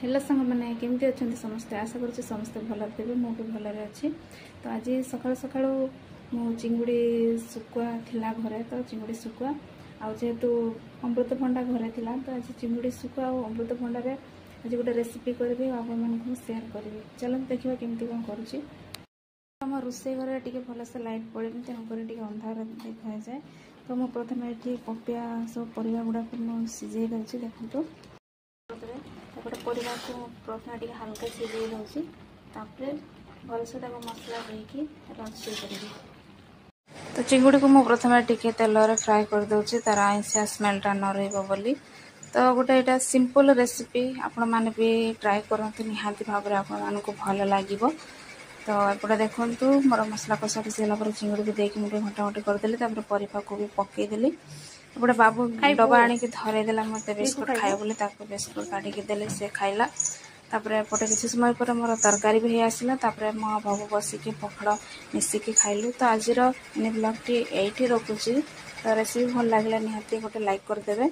Hello सांग मैंने केमती अच्छा समस्ते आशा करुँचे समस्ते भल थे मु भी भल अच्छी। तो आज सका सका मु चिंगुड़ी शुकुआ थिला घरे तो चिंगुड़ी शुकुआ आउ जेहेतु अमृतभंडा घरे थिला तो आज चिंगुड़ी शुकुआ और अमृतभंडार आज गोटे रेसिपी करी आप सेयार करी। चलो देखा केमती कौन करुँची। आम रोषे घर टे भलसे लाइट पड़े तेणुक अंधार देखा जाए। तो मुझे प्रथम ये पपिया सब परिवा गुड़ाक सीझे दूसरी देखो गोटे परिवा को प्रथम टे हल्का सीझे दूसरी भलसे मसला देकी रोषे करी। तो चिंगुड़ी को मुझे प्रथम टे तेल फ्राए कर दूसरी तार आइंसिया स्मेलटा न रही। तो गोटे यहाँ सिंपल रेसिपी आपण मैंने भी ट्राए करते निहाती भाव में आपको भल लगे। तो एपटे देखूँ मोर मसला कषा कषि गला चिंगुड़ी को देकी मुझे घंटा घंटे करदेली परिवा को भी पकईदेली। एपटे बाबू डबा आणिक धरईदेला मत बिस्कुट खाए बोली बिस्कुट काटिकी देली से खाइला। तापर एपटे किसी समय पर मोर तरकारी भी आसला मो बाबू बसिकी पखाड़ मिसिकी खाइलु। तो आज ब्लॉग टी एठी रखुची। तो रेसिपी भल लगे निहाती गोटे लाइक करदेवे।